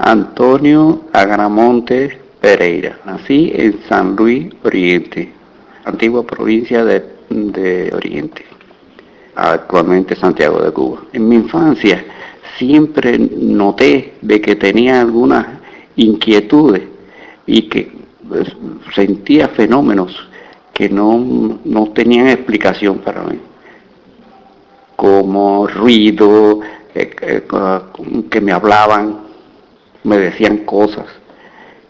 Antonio Agramonte Pereira. Nací en San Luis Oriente, antigua provincia de Oriente, actualmente Santiago de Cuba. En mi infancia siempre noté de que tenía algunas inquietudes y que sentía fenómenos que no tenían explicación para mí, como ruido, que me hablaban, me decían cosas,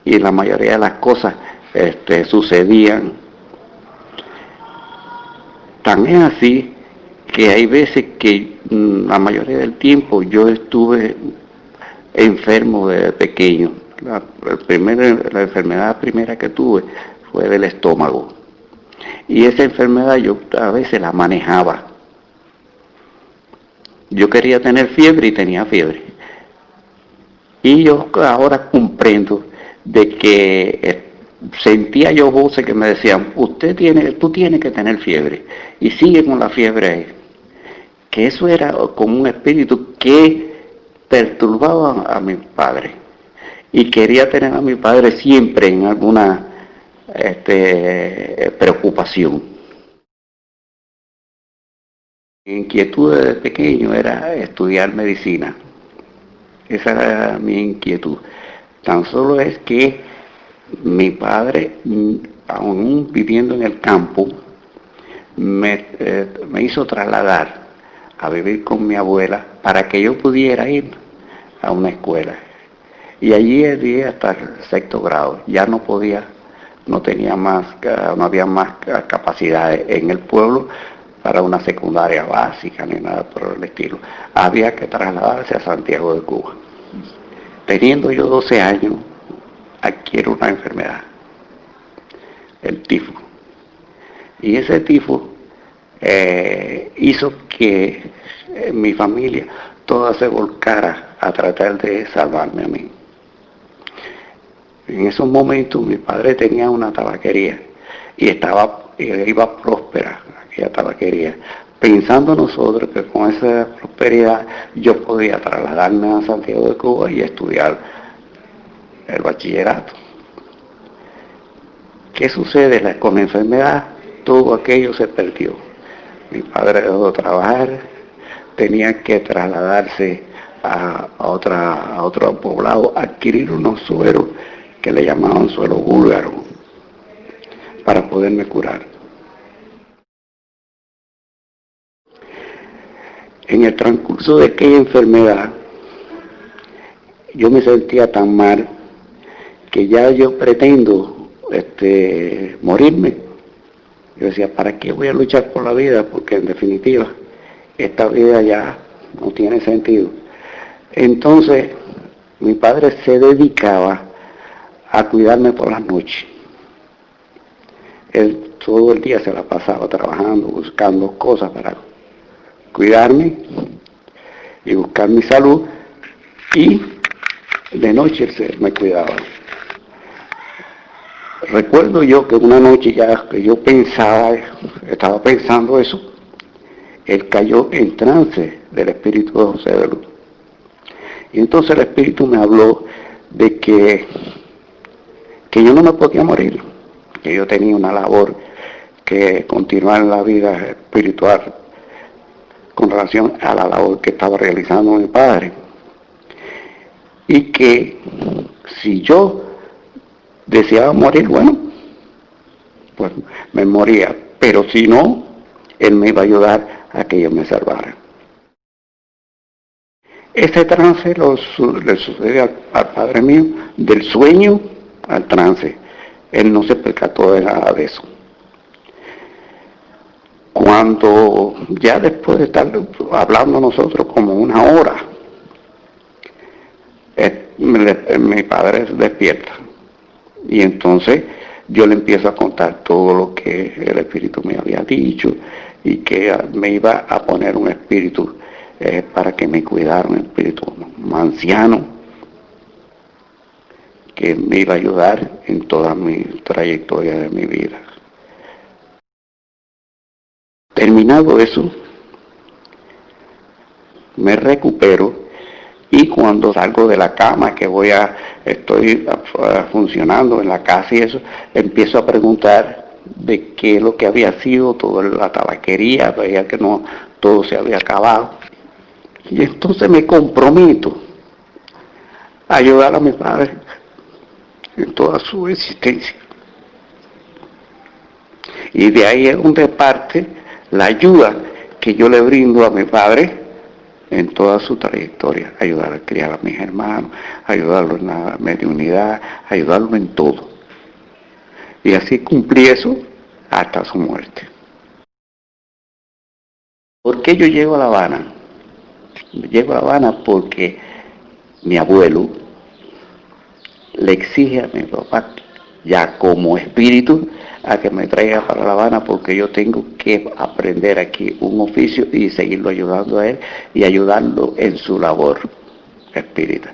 y la mayoría de las cosas sucedían. Tan es así que hay veces que la mayoría del tiempo yo estuve enfermo desde pequeño. La enfermedad primera que tuve fue del estómago. Y esa enfermedad yo a veces la manejaba. Yo quería tener fiebre y tenía fiebre. Y yo ahora comprendo de que sentía yo voces que me decían, tú tienes que tener fiebre. Y sigue con la fiebre ahí. Que eso era como un espíritu que perturbaba a mi padre. Y quería tener a mi padre siempre en alguna preocupación. Mi inquietud desde pequeño era estudiar medicina. Esa era mi inquietud. Tan solo es que mi padre, aún viviendo en el campo, me hizo trasladar a vivir con mi abuela para que yo pudiera ir a una escuela. Y allí llegué hasta el sexto grado. Ya no podía, no había más capacidades en el pueblo para una secundaria básica ni nada por el estilo. Había que trasladarse a Santiago de Cuba. Teniendo yo 12 años, adquiero una enfermedad, el tifo. Y ese tifo hizo que mi familia toda se volcara a tratar de salvarme a mí. En esos momentos mi padre tenía una tabaquería y iba próspera aquella tabaquería, pensando nosotros que con esa prosperidad yo podía trasladarme a Santiago de Cuba y estudiar el bachillerato. ¿Qué sucede? Con la enfermedad todo aquello se perdió. Mi padre dejó de trabajar, tenía que trasladarse a otro poblado, adquirir unos sueros que le llamaban suero búlgaro para poderme curar. En el transcurso de aquella enfermedad, yo me sentía tan mal que ya yo pretendo morirme. Yo decía, ¿para qué voy a luchar por la vida? Porque en definitiva, esta vida ya no tiene sentido. Entonces, mi padre se dedicaba a cuidarme por las noches. Él todo el día se la pasaba trabajando, buscando cosas para cuidarme y buscar mi salud, y de noche él me cuidaba. Recuerdo yo que una noche ya que yo estaba pensando eso, él cayó en trance del espíritu de José de Luz. Y entonces el espíritu me habló de que yo no me podía morir, que yo tenía una labor que continuar en la vida espiritual con relación a la labor que estaba realizando mi padre. Y que si yo deseaba morir, bueno, pues me moría, pero si no, él me iba a ayudar a que yo me salvara. Ese trance le sucede al padre mío, del sueño al trance. Él no se percató de nada de eso. Cuando ya después de estar hablando nosotros como una hora, mi padre se despierta. Y entonces yo le empiezo a contar todo lo que el espíritu me había dicho y que me iba a poner un espíritu para que me cuidara, un espíritu anciano que me iba a ayudar en toda mi trayectoria de mi vida. Terminado eso, me recupero Y cuando salgo de la cama, que estoy funcionando en la casa y eso, empiezo a preguntar de qué es lo que había sido toda la tabaquería, veía que no todo se había acabado. Y entonces me comprometo a ayudar a mi padre en toda su existencia. Y de ahí es donde parte la ayuda que yo le brindo a mi padre en toda su trayectoria, ayudar a criar a mis hermanos, ayudarlo en la mediunidad, ayudarlo en todo. Y así cumplí eso hasta su muerte. ¿Por qué yo llego a La Habana? Llego a La Habana porque mi abuelo le exige a mi papá, ya como espíritu, a que me traiga para La Habana porque yo tengo que aprender aquí un oficio y seguirlo ayudando a él y ayudarlo en su labor espírita.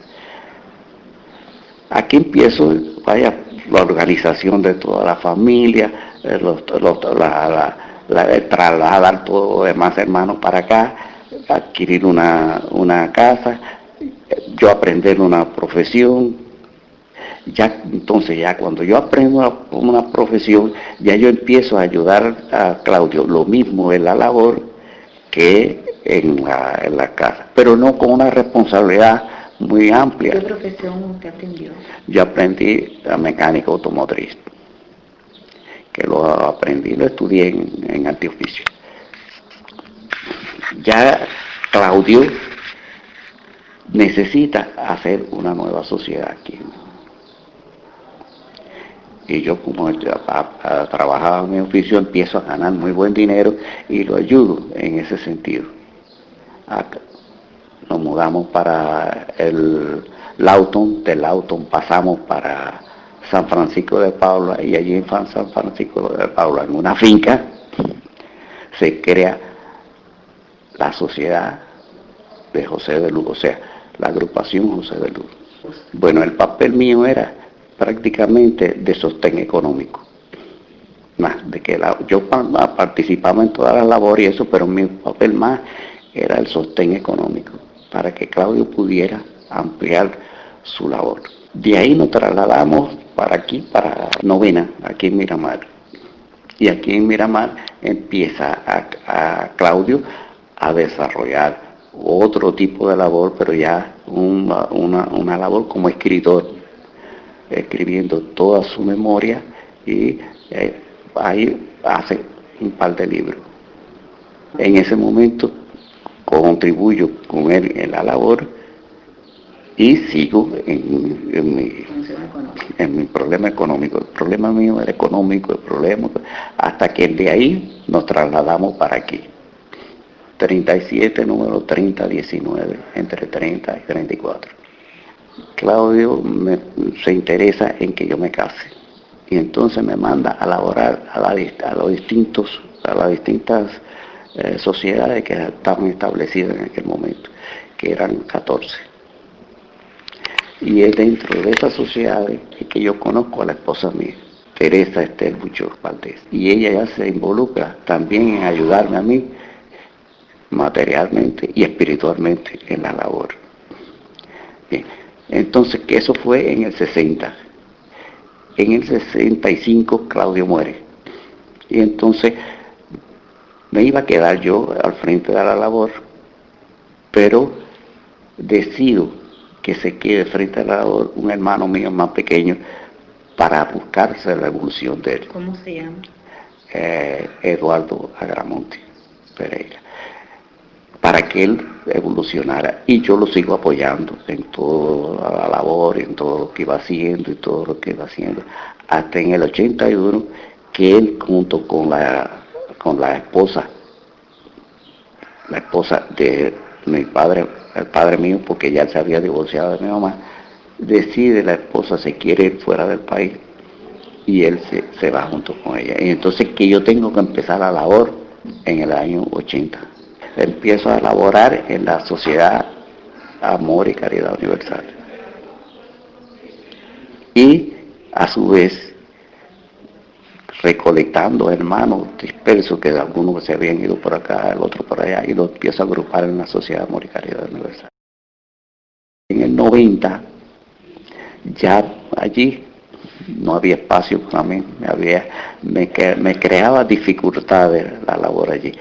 Aquí empiezo, vaya, la organización de toda la familia, trasladar todos los demás hermanos para acá, adquirir una casa, yo aprender una profesión. Ya, entonces ya cuando yo aprendo una profesión, ya yo empiezo a ayudar a Claudio, lo mismo en la labor que en la casa, pero no con una responsabilidad muy amplia. ¿Qué profesión usted aprendió? Yo aprendí la mecánica automotriz, que lo estudié en Antioficio. Ya Claudio necesita hacer una nueva sociedad aquí. Y yo, como trabajaba en mi oficio, empiezo a ganar muy buen dinero y lo ayudo en ese sentido. Nos mudamos para el Lawton, de Lawton pasamos para San Francisco de Paula, y allí en San Francisco de Paula, en una finca, se crea la sociedad de José de Luz, o sea, la agrupación José de Luz. Bueno, el papel mío era prácticamente de sostén económico, más de que yo participaba en todas las labores y eso, pero mi papel más era el sostén económico, para que Claudio pudiera ampliar su labor. De ahí nos trasladamos para aquí, para Novena, aquí en Miramar. Y aquí en Miramar empieza a Claudio a desarrollar otro tipo de labor, pero ya una labor como escritor, escribiendo toda su memoria, y ahí hace un par de libros. En ese momento contribuyo con él en la labor y sigo en mi problema económico. El problema mío era económico, el problema, hasta que de ahí nos trasladamos para aquí. 37, número 3019, entre 30 y 34. Claudio se interesa en que yo me case y entonces me manda a laborar a las distintas sociedades que estaban establecidas en aquel momento, que eran 14. Y es dentro de esas sociedades que yo conozco a la esposa mía, Teresa Estel Buchor Valdés, y ella ya se involucra también en ayudarme a mí materialmente y espiritualmente en la labor. Bien. Entonces, que eso fue en el 60. En el 65 Claudio muere. Y entonces me iba a quedar yo al frente de la labor, pero decido que se quede frente a la labor un hermano mío más pequeño para buscarse la evolución de él. ¿Cómo se llama? Eduardo Agramonte Pereira, para que él evolucionara, y yo lo sigo apoyando en toda la labor, en todo lo que iba haciendo y todo lo que iba haciendo, hasta en el 81, que él junto con la esposa de mi padre, el padre mío, porque ya se había divorciado de mi mamá, decide, la esposa se quiere ir fuera del país y él se va junto con ella. Y entonces que yo tengo que empezar la labor en el año 80. Empiezo a laborar en la Sociedad Amor y Caridad Universal. Y a su vez recolectando hermanos dispersos, que algunos se habían ido por acá, el otro por allá, y los empiezo a agrupar en la Sociedad Amor y Caridad Universal. En el 90 ya allí no había espacio para mí, me creaba dificultades la labor allí.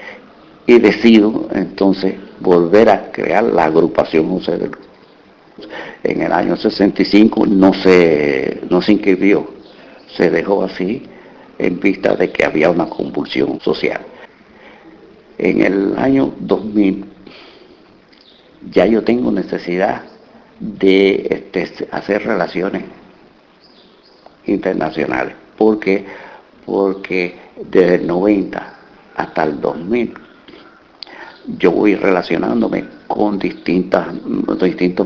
Y decido entonces volver a crear la agrupación José de Luz. En el año 65 no se inscribió, se dejó así en vista de que había una convulsión social. En el año 2000 ya yo tengo necesidad de hacer relaciones internacionales, porque desde el 90 hasta el 2000 yo voy relacionándome con distintos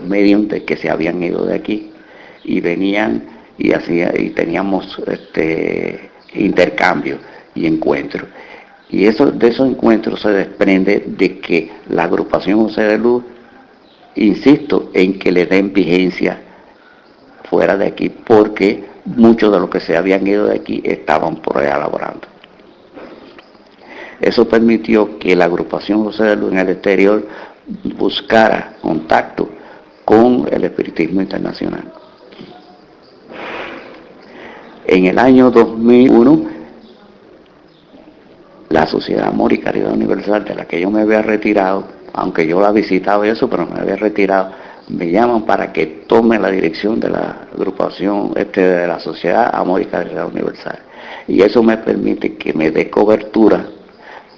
medios de que se habían ido de aquí y venían y teníamos intercambios y encuentros. Y de esos encuentros se desprende de que la agrupación José de Luz, insisto en que le den vigencia fuera de aquí, porque muchos de los que se habían ido de aquí estaban por allá laborando. Eso permitió que la agrupación José de Luz en el exterior buscara contacto con el espiritismo internacional. En el año 2001, la Sociedad Amor y Caridad Universal, de la que yo me había retirado, aunque yo la visitaba y eso, pero me había retirado, me llaman para que tome la dirección de la agrupación de la Sociedad Amor y Caridad Universal. Y eso me permite que me dé cobertura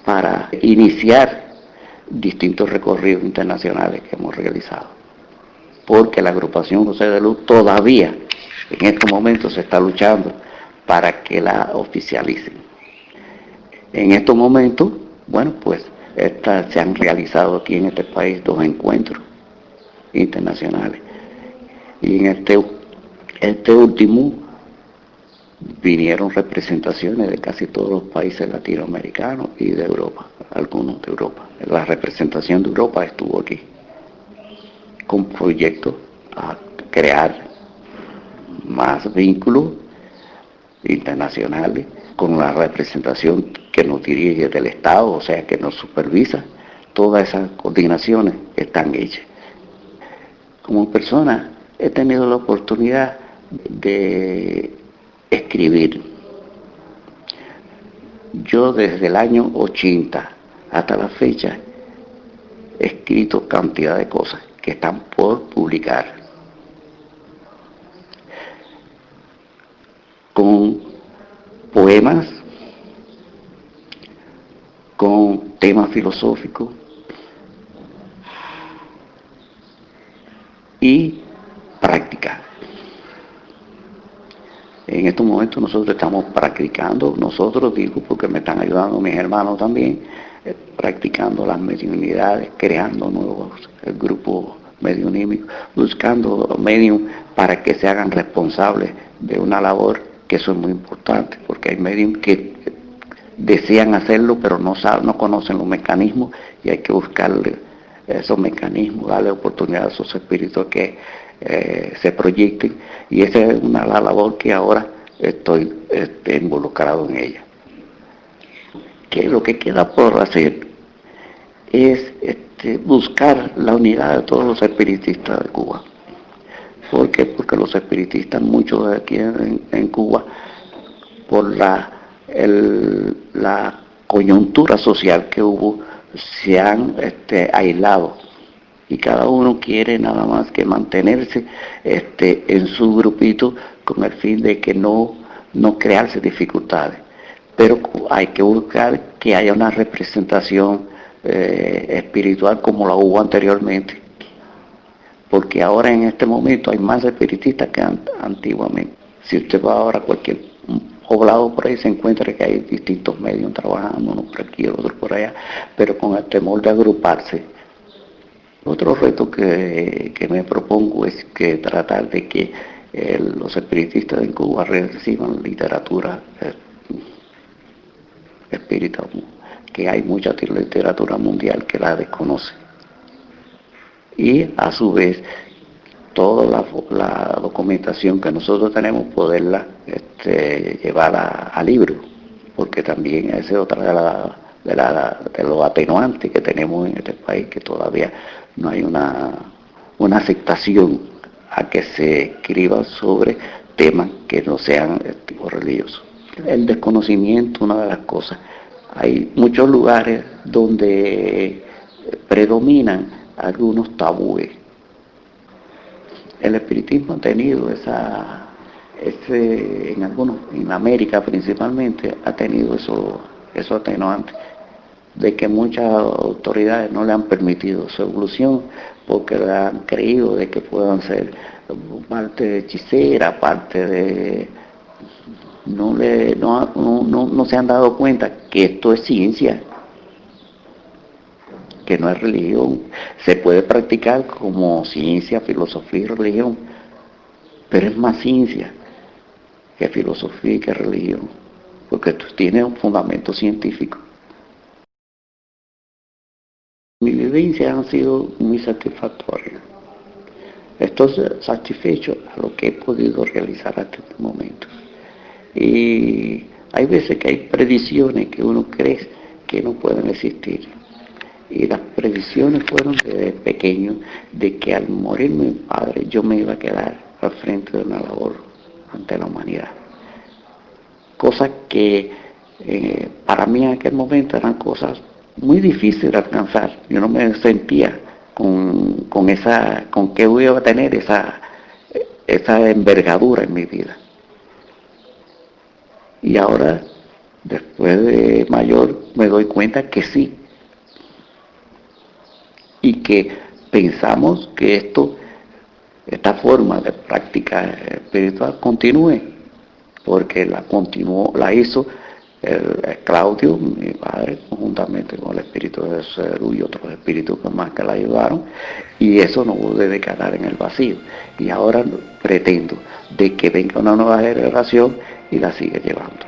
para iniciar distintos recorridos internacionales que hemos realizado. Porque la agrupación José de Luz todavía, en estos momentos, se está luchando para que la oficialicen. En estos momentos, bueno, pues se han realizado aquí en este país 2 encuentros internacionales. Y en este último vinieron representaciones de casi todos los países latinoamericanos y de Europa, algunos de Europa. La representación de Europa estuvo aquí, con proyectos a crear más vínculos internacionales, con la representación que nos dirige del Estado, o sea, que nos supervisa. Todas esas coordinaciones están hechas. Como persona he tenido la oportunidad de escribir. Yo desde el año 80 hasta la fecha he escrito cantidad de cosas que están por publicar, con poemas, con temas filosóficos y práctica. En estos momentos nosotros estamos practicando, nosotros digo porque me están ayudando mis hermanos también, practicando las mediunidades, creando nuevos grupos mediunímicos, buscando medios para que se hagan responsables de una labor, que eso es muy importante, porque hay medios que desean hacerlo pero no conocen los mecanismos, y hay que buscarle esos mecanismos, darle oportunidad a esos espíritus que se proyecten, y esa es la labor que ahora estoy involucrado en ella. Que lo que queda por hacer es buscar la unidad de todos los espiritistas de Cuba. ¿Por qué? Porque los espiritistas, muchos de aquí en Cuba, por la coyuntura social que hubo, se han aislado, y cada uno quiere nada más que mantenerse en su grupito con el fin de que no crearse dificultades. Pero hay que buscar que haya una representación espiritual como la hubo anteriormente, porque ahora en este momento hay más espiritistas que antiguamente. Si usted va ahora a cualquier poblado por ahí, se encuentra que hay distintos medios trabajando, uno por aquí, otro por allá, pero con el temor de agruparse. Otro reto que me propongo es que tratar de que los espiritistas en Cuba reciban literatura espírita, que hay mucha literatura mundial que la desconoce. Y a su vez, toda la documentación que nosotros tenemos, poderla llevar a libro, porque también esa es otra de los atenuantes que tenemos en este país, que todavía no hay una una aceptación a que se escriba sobre temas que no sean de tipo religioso. El desconocimiento, una de las cosas. Hay muchos lugares donde predominan algunos tabúes. El espiritismo ha tenido en América principalmente, ha tenido eso atenuante de que muchas autoridades no le han permitido su evolución porque le han creído de que puedan ser parte de hechicera, parte de... No se han dado cuenta que esto es ciencia, que no es religión. Se puede practicar como ciencia, filosofía y religión, pero es más ciencia que filosofía y que religión, porque esto tiene un fundamento científico. Mis vivencias han sido muy satisfactorias. Estoy satisfecho a lo que he podido realizar hasta este momento. Y hay veces que hay predicciones que uno cree que no pueden existir. Y las predicciones fueron desde pequeño de que al morir mi padre yo me iba a quedar al frente de una labor ante la humanidad. Cosas que para mí en aquel momento eran cosas muy difíciles de alcanzar. Yo no me sentía con que iba a tener esa envergadura en mi vida. Y ahora, después de mayor, me doy cuenta que sí. Y que pensamos que esta forma de práctica espiritual continúe, porque la hizo Claudio, mi padre, conjuntamente con el espíritu de Cero y otros espíritus más que la ayudaron, y eso no debe quedar en el vacío. Y ahora pretendo de que venga una nueva generación y la siga llevando.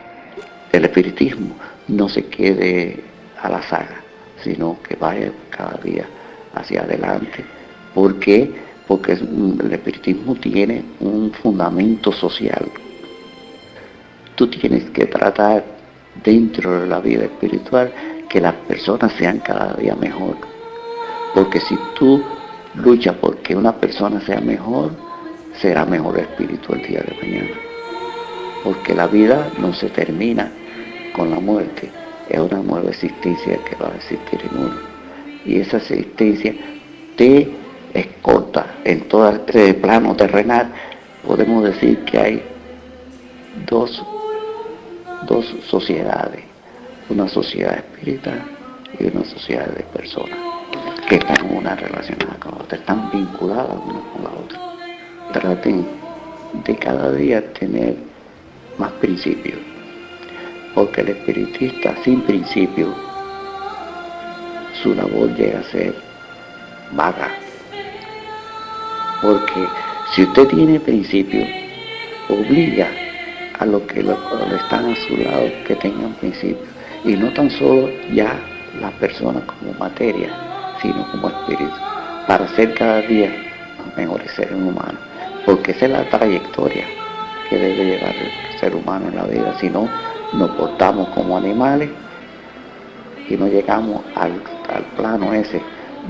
El espiritismo no se quede a la saga, sino que vaya cada día hacia adelante. ¿Por qué? Porque el espiritismo tiene un fundamento social. Tú tienes que tratar dentro de la vida espiritual que las personas sean cada día mejor. Porque si tú luchas porque una persona sea mejor, será mejor espíritu el día de mañana. Porque la vida no se termina con la muerte, es una nueva existencia que va a existir en uno. Y esa existencia es corta. En todo este plano terrenal podemos decir que hay dos sociedades, una sociedad espiritual y una sociedad de personas que están una relacionada con la otra, están vinculadas una con la otra. Traten de cada día tener más principios, porque el espiritista sin principios, su labor llega a ser vaga. Porque si usted tiene principios, obliga a los que están a su lado que tengan principios, y no tan solo ya las personas como materia, sino como espíritu, para ser cada día mejores seres humanos, porque esa es la trayectoria que debe llevar el ser humano en la vida. Si no, nos portamos como animales y no llegamos al plano ese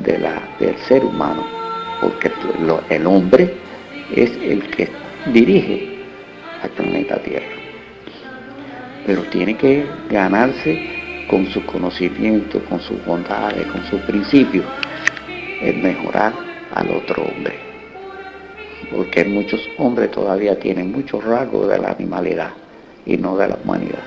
del ser humano, porque el hombre es el que dirige al planeta Tierra, pero tiene que ganarse con sus conocimientos, con sus bondades, con sus principios, el mejorar al otro hombre, porque muchos hombres todavía tienen muchos rasgos de la animalidad y no de la humanidad.